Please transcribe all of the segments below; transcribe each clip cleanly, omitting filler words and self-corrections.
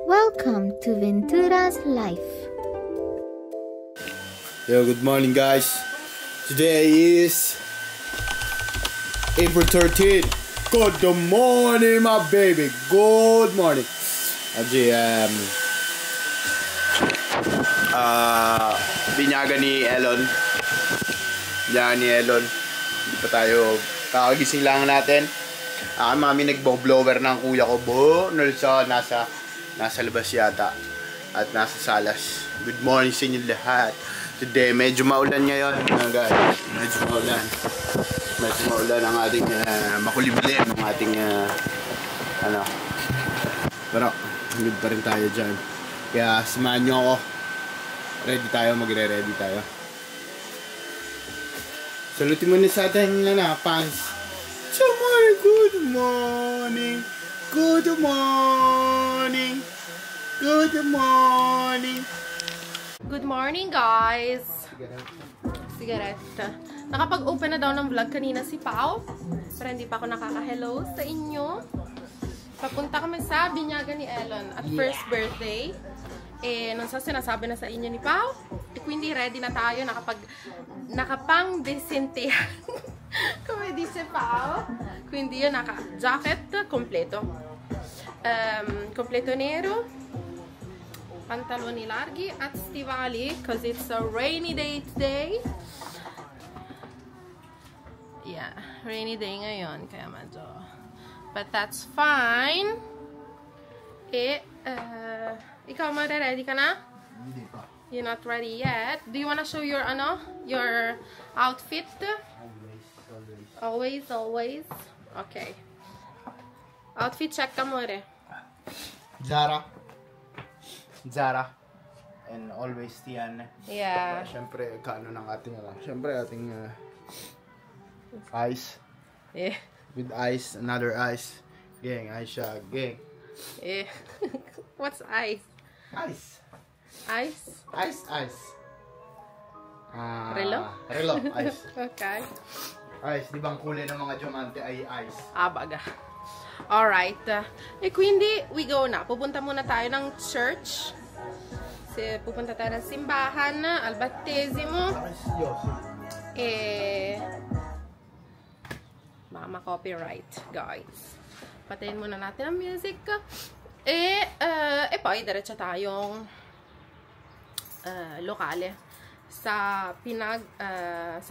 Welcome to Ventura's life. Yo, good morning guys. Today is April 13th. Good morning my baby. Good morning. Aji, binyaga ni Elon. Binyaga ni Elon. Hindi pa tayo, kakagising lang natin. Mami nagbo-blower ng kuya ko. Nasa labas yata. At nasa salas. Good morning sa inyo lahat. Today, medyo maulan ngayon. Guys, medyo maulan. Medyo maulan ang ating makulimlim. Ang ating pero, good pa rin tayo dyan. Kaya, samahan nyo ako. Ready tayo, magre-ready tayo. Salutin mo na sa ating fans. Good morning. Good morning. Good morning. Good morning, guys. Sigaretta. Nakapag-open na daw ng vlog kanina si Pao. Pero hindi pa ako nakaka-hello sa inyo. Papunta kami sa binyaga ni Elon at first birthday. Nung sinasabi na sa inyo ni Pao, quindi ready na tayo. Nakapang-desintehan. Come dice Pao. Quindi io naka-jacket completo. Completo nero. Pantaloni larghi at stivali because it's a rainy day today. Yeah, rainy day ngayon kaya medyo. But that's fine. Ikaw ready ka na? Hindi pa. You're not ready yet. Do you wanna show your your outfit? Always. Okay. Outfit check ka more. Zara. And always Tian. Yeah. Siyempre, kaano ng ating, siyempre ating ice. Yeah. With ice, another ice. Gang, Aisha, gang. Yeah. What's ice? Ice. Ice? Ice. Relo? Relo, ice. Okay. Ice, di ba ang kulay ng mga diamante ay ice? Baga. Alright. Quindi, we go na. Pupunta muna tayo ng church. Pupunta tayo ng simbahan, al battesimo. Mama copyright, guys. Patayin muna natin ang music. Poi, diretso tayong lokale. Sa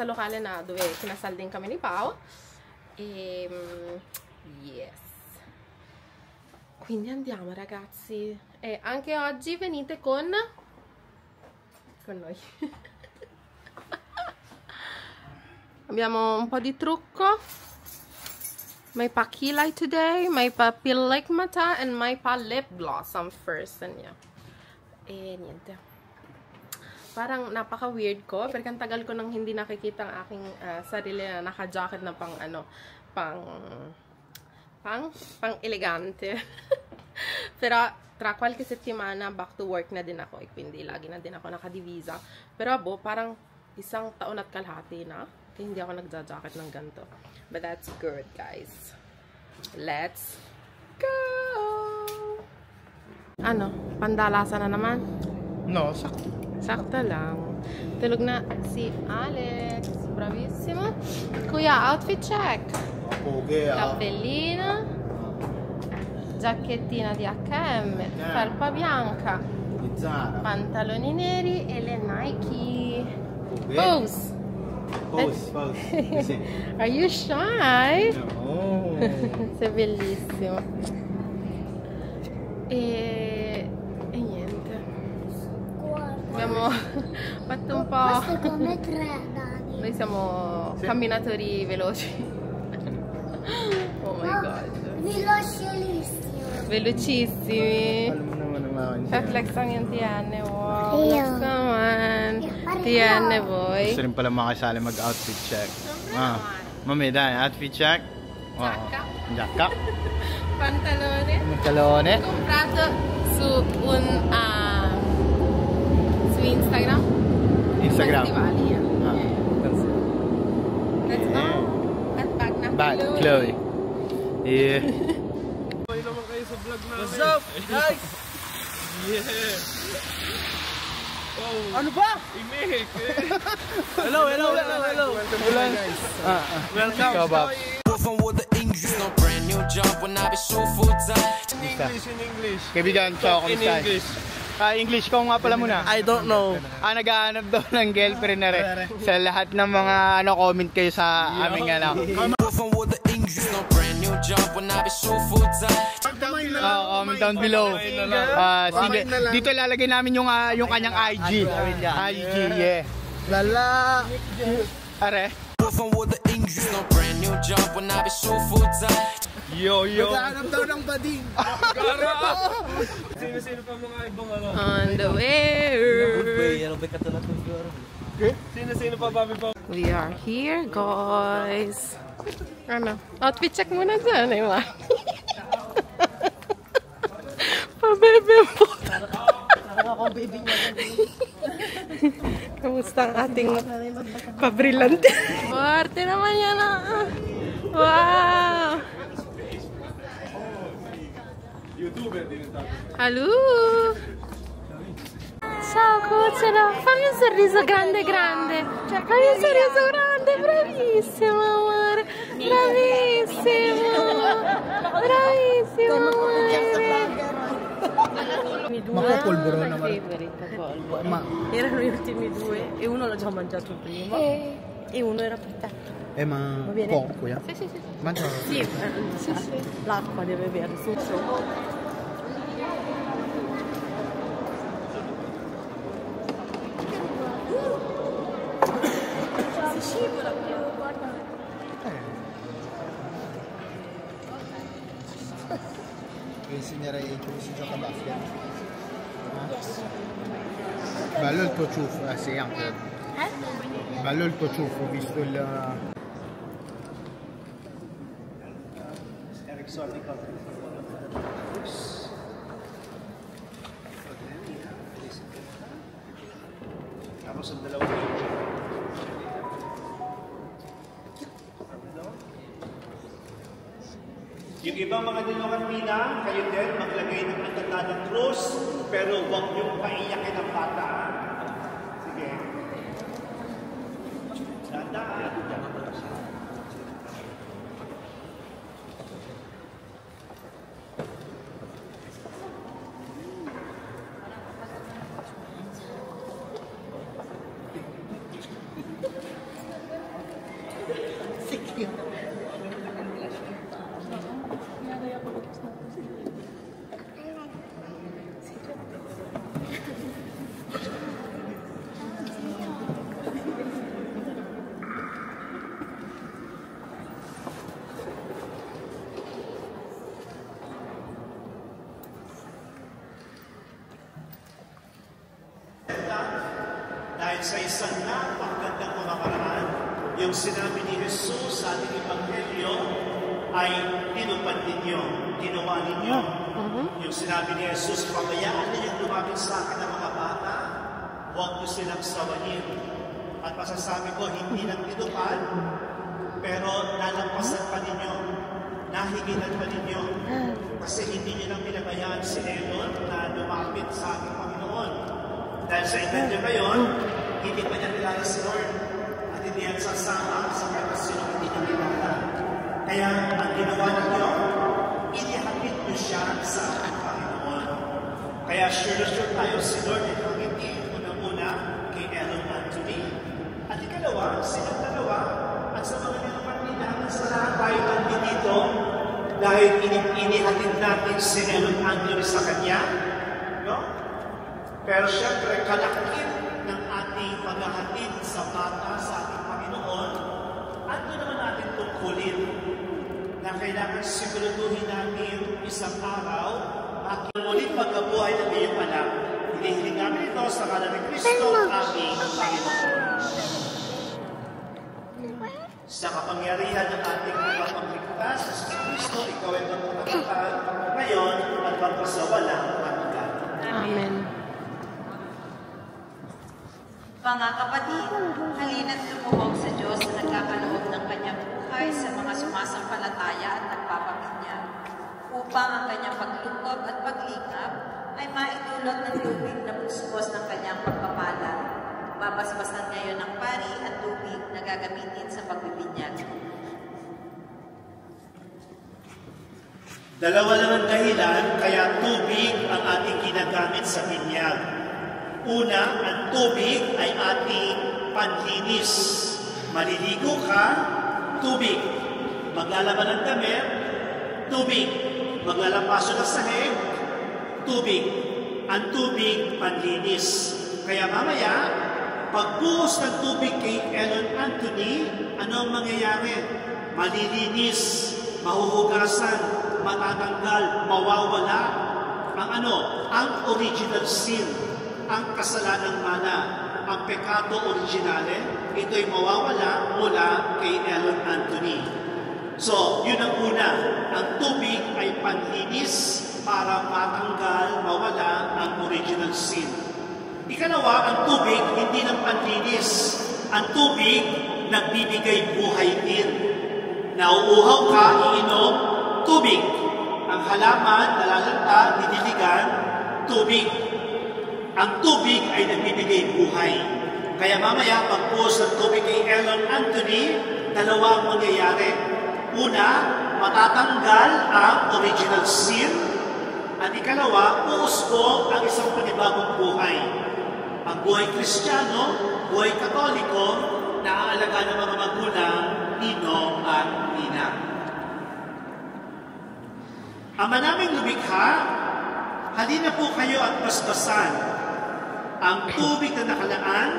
lokale na dove kinasal din kami ni Pao. Yes. Quindi andiamo ragazzi. E anche oggi venite con noi. Abbiamo un po' di trucco. May pa kilay today, may pa pilikmata, and may pa lip blossom first. And yeah. Niente. Parang napaka-weird ko. Pero ang tagal ko nang hindi nakikita ang aking sarili na naka-jacket na pang elegante. Pero tra qualche settimana back to work na din ako. Quindi lagi na din ako nakadivisa. Pero parang isang taon at kalahati na. Kaya hindi ako nagja-jacket ng ganito. But that's good, guys. Let's go! Pandalasa na naman? No, sakto. Sakto lang. Tulog na si Alex. Bravissimo. Kuya, outfit check. Cappellino, giacchettina di H&M, felpa bianca, pantaloni neri e le Nike. Pose. Are you shy? No. Sei bellissimo. E niente. Abbiamo fatto un po'. Noi siamo camminatori veloci. Oh my god. Velocissimi. Flex ang yung tiyan. Wow. Flex naman. Tiyan voi. Gusto rin pala makasali mag-outfit check. Mami, dahil outfit check. Giacca. Pantalone. Comprato su Instagram. Festivali. Let's go. At back na Chloe. Yeah. What's up, guys? Ano ba? Hello. Guys. Welcome. In English. Kaibigan, so kamusta? English ko nga pala muna. I don't know. Naghahanap daw ng girlfriend na rin. Sa lahat ng mga comment kayo sa aming comment down below. Dito lalagay namin yung kanyang IG. Yeah. Lala. Are. Yo. Naghahanap daw ng bading. Sino pa mga ibang ano? On the way. Sino pa babi pa? We are here, guys. Ano? Outfit check muna dyan, eh, ma. Pabebe mo. Kamusta ang ating pabrilante? Parte naman yan, ah. Wow! Hallo! Ciao cucciolo, fammi un sorriso grande. Fammi un sorriso grande, bravissimo amore. Bravissimo amore. Makapolvoro naman. Erano gli ultimi due e uno l'ho già mangiato prima e uno era per te. Ma bene? poco, ya. Sì. Mangia. Sì. L'acqua deve bere tutto. Si scivola più, guarda. Insegnerei come si gioca a basket. Bello il tuo ciuffo, sì, anche. Bello il tuo ciuffo, ho visto il... Tapos ang dalawa. Yung ibang mga dilungan mina, kayo din, maglagay ng magandang krus, pero huwag niyong paiyakin ang bata. Sige. Dandaan. Dahil sa isang napakagandang pamamaraan, yung sinabi ni Jesus sa ating Ebanghelyo ay tinupad ninyo, ginawa ninyo. Yung sinabi ni Jesus, pabayaan ninyong lumapit sa akin ng mga bata, huwag nyo silang sawahin. At masasabi ko, hindi lang tinupad, pero nalampasan pa ninyo, nahigilan pa ninyo. Kasi hindi nyo lang pinabayaan si Elon na lumapit sa aking Panginoon. Dahil sa edad niya ngayon, hindi pa niya kilala si Lord. At hindi yan sasama sa pagkasino hindi niya kilala. Kaya ang ginawa ninyo, inihatid niyo siya sa ating Panginoon. Kaya sure tayo si Lord ay pangiti unang-una kay Elon Anthony. At ikalawa, silang dalawa, at sa mga nilapag-ninangan sa lahat tayo nandito dahil inihatid natin si Elon Anthony sa kanya. No? Pero siyempre, kalakit ng ating paghahatid sa bata sa ating Panginoon, at doon naman natin tungkulin na kailangan siguraduhin natin isang araw at muling pagkabuhay ng iyong anak. Hinihiling namin ito sa ngalan ni Kristo, aming Panginoon. Sa kapangyarihan ng ating pagpapagligtas sa Kristo, ikaw ay magpapagligtas ngayon at magpasawalang hanggan. Amen. Mga kapatid, halina't lumuhog sa Diyos na nagkakaloob ng kanyang buhay sa mga sumasampalataya at nagpapabinyag, upang ang kanyang paglungkot at paglingap ay maituro magdulot ng tubig na buskos ng kanyang pagpapala. Babasbasan ngayon ng pari at tubig na gagamitin sa pagbibinyag. Dalawa lang ang dahilan kaya tubig ang ating ginagamit sa binyag. Una, ang tubig ay ating panlinis. Maliligo ka, tubig. Maglalaban ng damit, tubig. Maglalampaso ng sahig, tubig. Ang tubig, panlinis. Kaya mamaya, pagbuhos ng tubig kay Elon Anthony, ano ang mangyayari? Malilinis, mahuhugasan, matatanggal, mawawala ang original sin, ang kasalanang mana, ang pekado originale, ito'y mawawala mula kay Elon Anthony. So, yun ang una, ang tubig ay panlinis para matanggal, mawala ang original sin. Ikalawa, ang tubig hindi lang panlinis. Ang tubig nagbibigay buhay din. Nauuhaw ka, iinom, tubig. Ang halaman, nalalanta, didiligan, tubig. Ang tubig ay nagbibigay buhay. Kaya mamaya, pagpuos ng tubig kay Elon Anthony, dalawa ang mangyayari. Una, matatanggal ang original sin. At ikalawa, puuspo ang isang panibagong buhay. Ang buhay Kristiyano, buhay Katoliko, naaalaga ng mga magulang, ninong at ninang. Ama naming lumikha, halina po kayo at basbasan ang tubig na nakalaan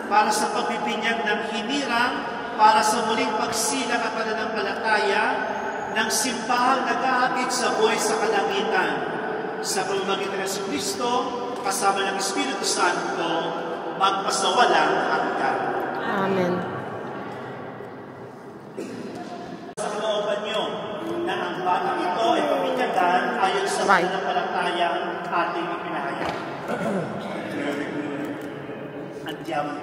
para sa pagbibinyag ng hinirang para sa muling pagsilang at pananampalataya ng simbahang naghahatid sa buhay sa kalangitan. Sa pamamagitan ng Kristo, kasama ng Espiritu Santo, magpasawalang hanggan. Amen. Sa kalooban niyo na ang batang ito ay pamilyagan ayon sa pananampalatayang ating ipinahayag. Andiamo.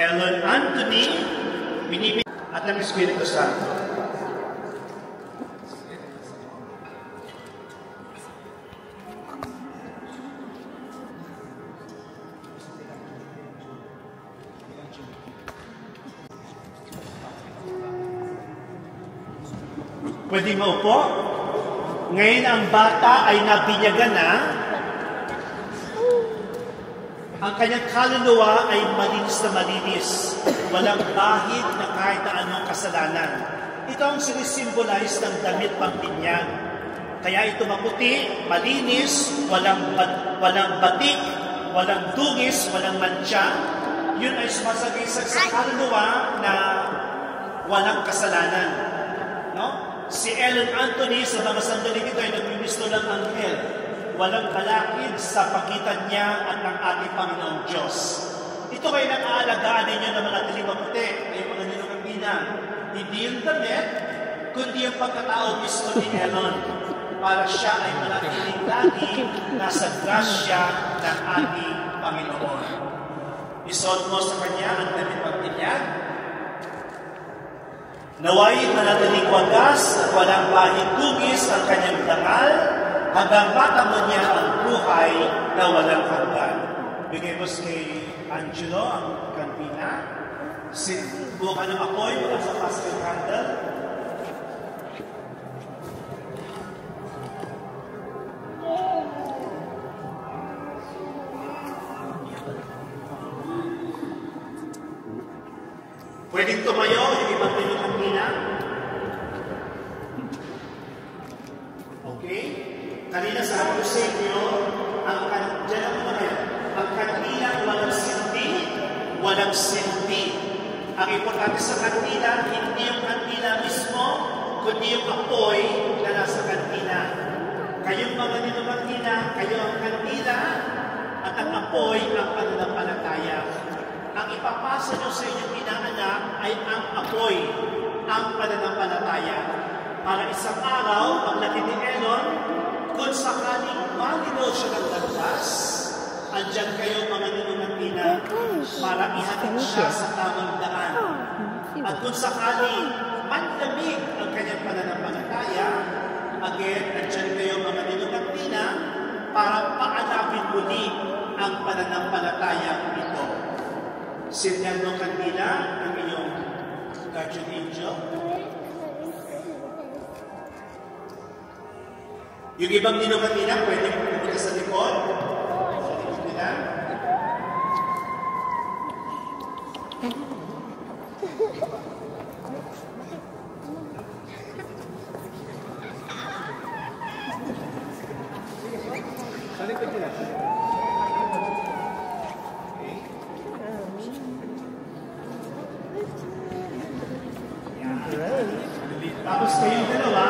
Elon Anthony, at ng Espiritu Santo. Pwede maupo? Ngayon ang bata ay nabinyagan na. Ang kanyang kaluluwa ay malinis na malinis. Walang bahid na kahit na anong kasalanan. Ito ang sinisimbolize ng damit pangbinyag. Kaya ito maputi, malinis, walang batik, walang dungis, walang mantsa. Yun ay sumasagisag sa kaluluwa na walang kasalanan. No? Si Elon Anthony sa mga sandaling ito ay nagbibisto ng anghel. Walang balakid sa pagitan niya at ng ating Panginoong Diyos. Ito ay nang-aalagaan ninyo ng mga dilim maputi, ay mga nilukambina. Hindi yung damit, kundi yung pagkatao mismo ni Elon para siya ay manatiling lagi nasa grasya ng ating Panginoon. Isuot mo sa kanya ang damit pagbinyag. Naway manatiling wagas at walang bahid dugis ang kanyang dangal hanggang matamo niya ang buhay na walang hanggan. Bigay mo kay Angelo ang kanpina. Buka ng apoy mula sa pastel candle. Pwedeng tumayo, yung ibang kanina. Okay? Kanina sabi ko sa inyo, ang kanina walang walang silbi. Ang importante sa kantina, hindi yung kantina mismo, kundi yung apoy na nasa kantina. Kayong mga ninukantina, kayo ang kantina, at ang apoy ang pananampalataya. Ang ipapasa nyo sa inyong inaanak ay ang apoy, ang pananampalataya. Para isang araw, paglaki ni Elon, kung sakaling malinaw siya ng landas, andyan kayo mga ninukantina para ihatid siya sa tamang daan. At kung sakaling manlamig ang kanyang pananampalataya, again, andyan kayo mga ninukantina para paanapin muli ang pananampalataya ito. Sinyan mo kanina ang iyong guardian angel. Yung ibang ninukantina, pwede pumunta sa likod. Sa likod nila. Sa likod nila. Tapos kayong dalawa,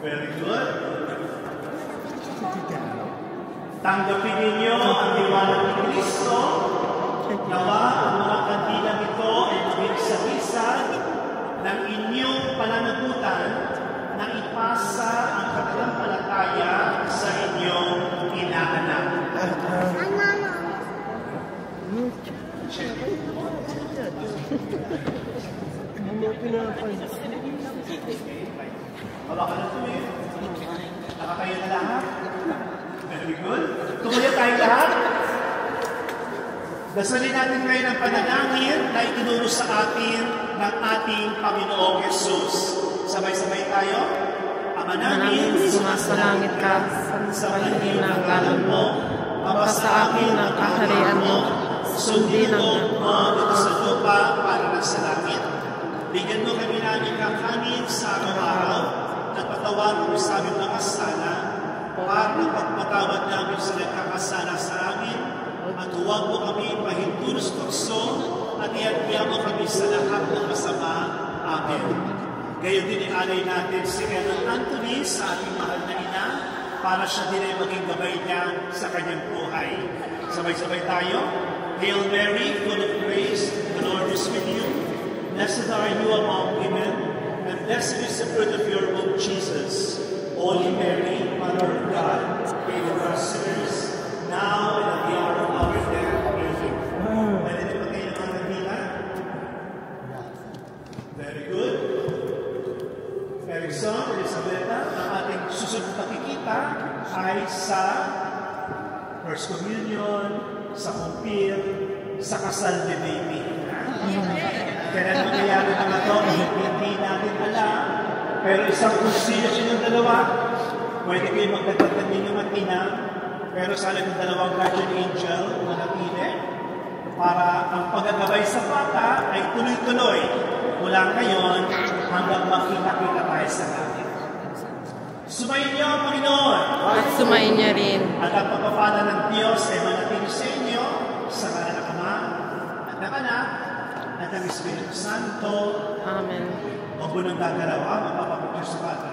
very good. Tanggapin ninyo ang liwanag ni Kristo. Nawa ang mga kandilang ito ay maging sagisag ng inyong pananagutan na ipasa ang pananampalataya sa inyong inaanak. Hawakan na tuloy. Nakatayo na lahat. Very good. Tumuloy tayo lahat. Dasalin natin ngayon ang panalangin na itinuro sa atin ng ating Panginoong Yesus. Sabay-sabay tayo. Ama namin, sumasalangit ka, sambahin ang ngalan mo, mapasa akin ang kaharian mo, sundin ang mo dito sa lupa para sa langit. Bigyan mo kami namin kakanin sa araw-araw at patawarin mo sa aming mga kasala para pagpatawad namin sa nagkakasala sa amin at huwag mo kami pahintulos tukso at iadya mo kami sa lahat ng masama. Amen. Gayon din ialay natin si Elon Anthony sa ating mahal na ina para siya din ay maging gabay niya sa kanyang buhay. Sabay-sabay tayo. Hail Mary, full of grace, the Lord is with you. Blessed are you among women, and blessed is the fruit of your womb, Jesus. Holy Mary, Mother of God, pray for us sinners, now and at the hour of our death. Amen. Pwede na ba kayo ng mga kanila? Very good. Erickson, Elisabetta, ang ating susunod pakikita ay sa First Communion, sa kumpir, sa kasal ni baby. Kailan mangyayari naman ito, hindi natin alam. Pero isang consideration ng dalawa, pwede kayo magdagdagan ninyo mag-ina, pero sana ng dalawang guardian angel na napili para ang paggagabay sa bata ay tuloy-tuloy mula ngayon hanggang makita-kita tayo sa langit. Sumayin niyo ang Panginoon. at sumayin niya rin. At ang pagpapala ng Diyos ay manatili sa inyo sa ngalan ng Ama at ng Anak at ng Espiritu Santo. Amen. Huwag mo nang gagalawa, mapapapagyo sa bata.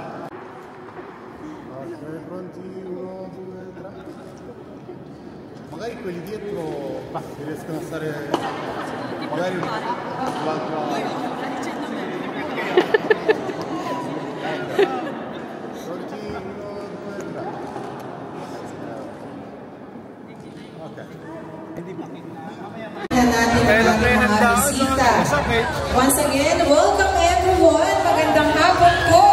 Magari quelli dietro riescono a stare magari sull'altra. Once again, welcome everyone. Magandang hapon po.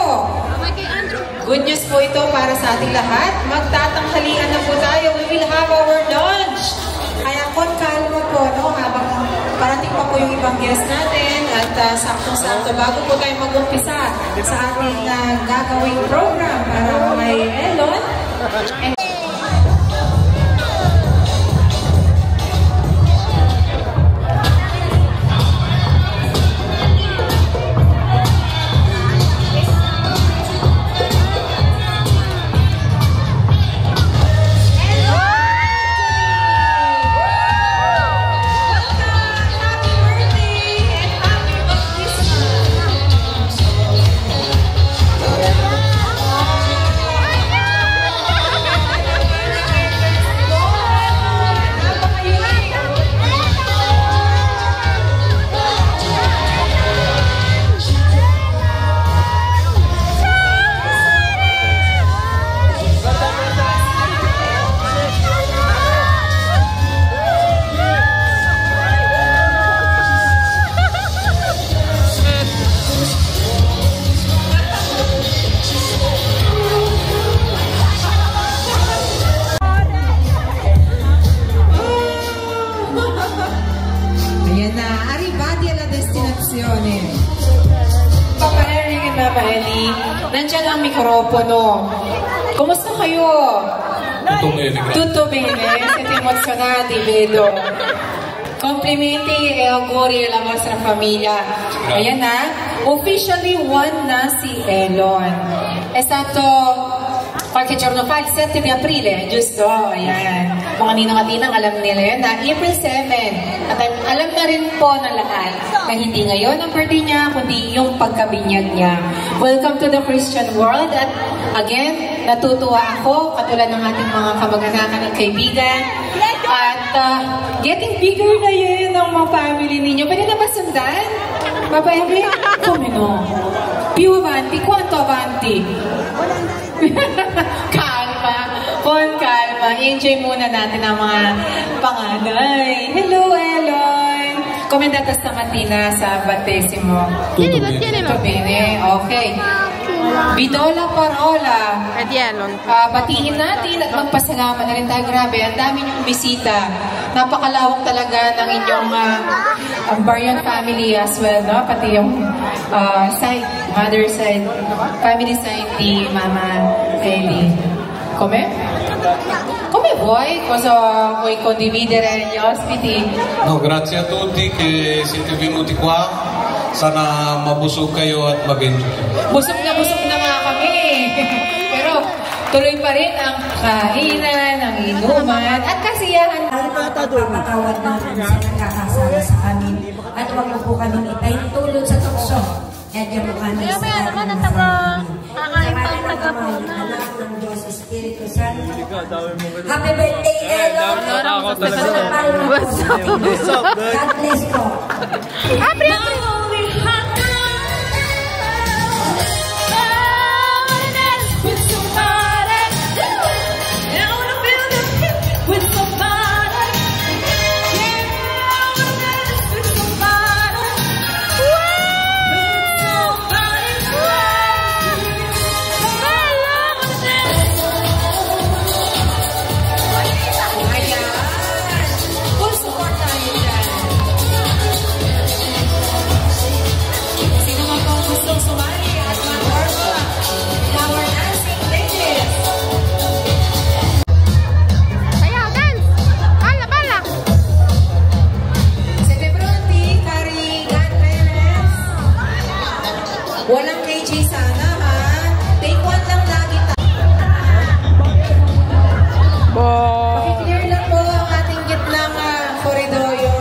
Good news po ito para sa ating lahat. Magtatanghalian na po tayo. We will have our lunch. Kaya kalma po, no? Habang parating pa po yung ibang guest natin at saktong-sakto bago po tayo mag-umpisa sa ating gagawing program para kay Elon. Mama Ellie. Nandiyan ang mikropono. Kumusta kayo? Tutto bene. Siete emozionati, vedo. Complimenti e auguri alla vostra famiglia. Ayan na. Officially won na si Elon. È stato qualche giorno fa, il 7 di aprile, giusto? Ayan. Mga ninong at ninang, alam nila yun na April 7. At alam na rin po ng lahat na hindi ngayon ang birthday niya, kundi yung pagkabinyag niya. Welcome to the Christian world. At again, natutuwa ako, katulad ng ating mga kamag-anakan at kaibigan. At getting bigger na yun ang mga family ninyo. Pwede na ba sundan? Papa Ebe? Come no? Più avanti? Quanto avanti? Kalma. Con kalma. Enjoy muna natin ang mga panganay. Hello, Elon. Come andata stamattina sa battesimo? Tutto bene. Okay. Vi do la parola. Batiin natin at magpasalamat na rin tayo. Grabe, ang dami niyong bisita. Napakalawak talaga ng inyong Baryon family as well, no? Pati yung side, mother side, family side di Mama Ellie. Come? Come vuoi? Cosa vuoi condividere agli ospiti? No, grazie a tutti che siete venuti qua. Sana mabusog kayo at mag-enjoy. Busog na nga kami. Pero tuloy pa rin ang kainan, ang inuman, at kasiyahan. Napapatawad namin sa nagkakasama sa amin. At huwag mo po kami ipahintulot sa tukso. Kaya mo kami sa amin sa amin. Sa anak ng Diyos, Espiritu Santo. Happy birthday, Elon! God bless po. Happy birthday! Walang KJ sana, ha? Take one lang lagi tayo. Pakiclear lang po ang ating gitnang koridoryo.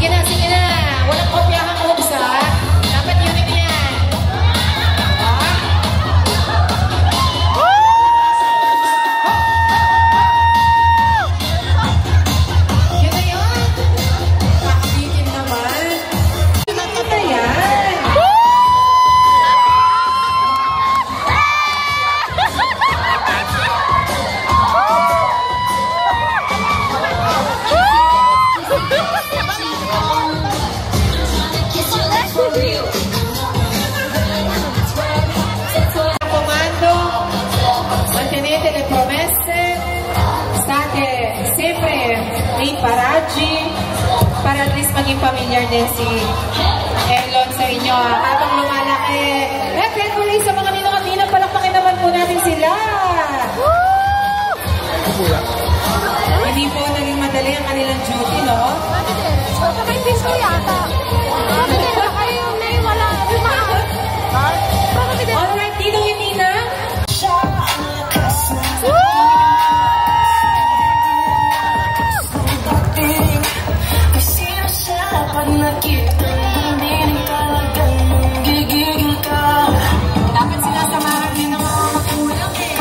At sige na. Walang kopyahang moves, ha? Dapat yun yan. Yun na yun. Kakabitin naman. Nakita yan. Mantenete le promesse, state sempre nei paraggi para at least maging familiar din si Elon sa inyo habang lumalaki. muli sa mga ninong-ninang, palakpakin naman po natin sila. Hindi po naging madali ang kanilang duty, no? May piso yata. Kayo na wala. Alright, Ninong and Ninang. Dapat sila samahan din ng mga magulang eh.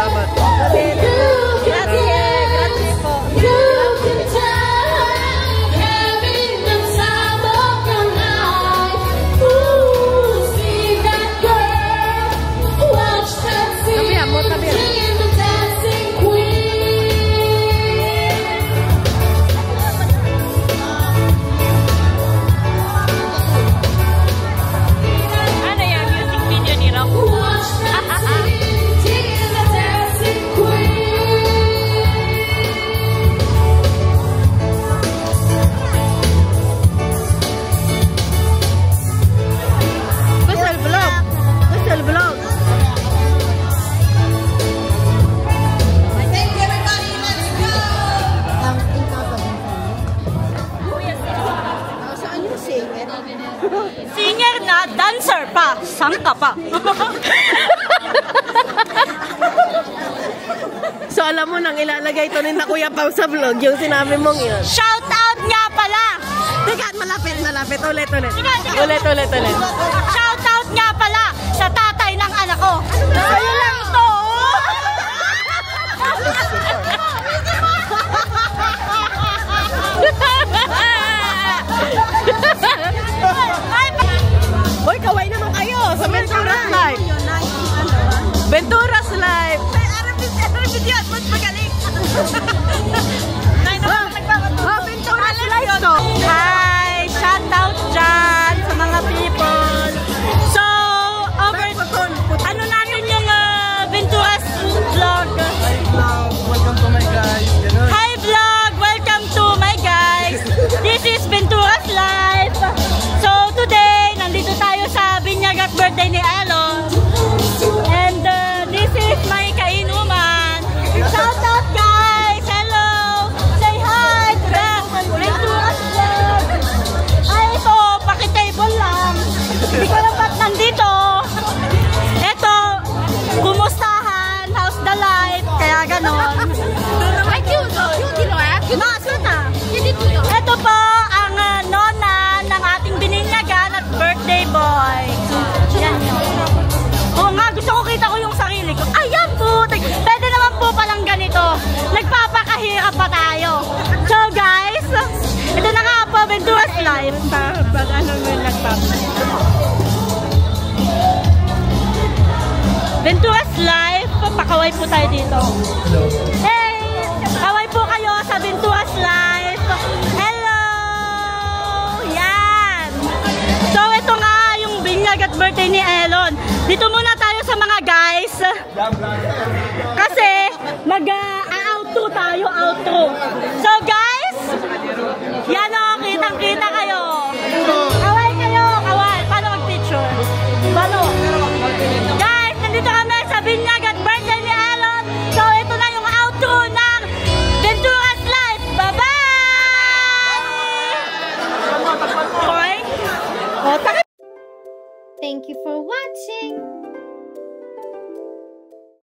Salamat. Grazie po. Singer na, dancer pa, sangka pa. So alam mo nang ilalagay ito ni na Kuya Pao sa vlog, yung sinabi mong yun. Shout out nga pala. Teka, malapit. Ulit. Ulit. Shout out nga pala sa tatay ng anak ko. Sa'yo lang ito. Hoy, kaway naman kayo sa Ventura's Life. Ventura's Life. Video at mas magaling. Ventura's Life to. Hi, shout out dyan sa mga people. So, ano natin yung Ventura's vlog? Welcome to my guys. Hi vlog, welcome to my guys. This is Ventura's Life. So today, nandito tayo sa binyag at birthday ni Elon. And this is my kainuman. Shout out guys! Hello! Say hi to the Ventura's Vlog. Ay ito, pakitable lang. Hindi ko alam ba't nandito. Ito, kumustahan, how's the life, kaya ganon. Ito po ang nona ng ating bininyagan at birthday boy. Yan. Oo nga, gusto ko kita ko yung sarili ko. Ayan po! Pwede naman po palang ganito. Nagpapakahirap pa tayo. So guys, ito na nga po, Ventura's Life. Pag ano mo Ventura's Life, pakaway po tayo dito. Hey! Kaway po kayo sa Ventura's Life. Hello! Yan! So ito nga yung binyag at birthday ni Elon. Dito muna tayo sa mga guys. Kasi mag-outro tayo, outro. So guys, yan o, kitang-kita kayo. Kaway kayo, kaway. Paano mag-picture? Paano? Guys, nandito kami sa binyag at birthday ni Elon. So ito na yung outro ng Ventura's Life. Bye-bye! Thank you for watching.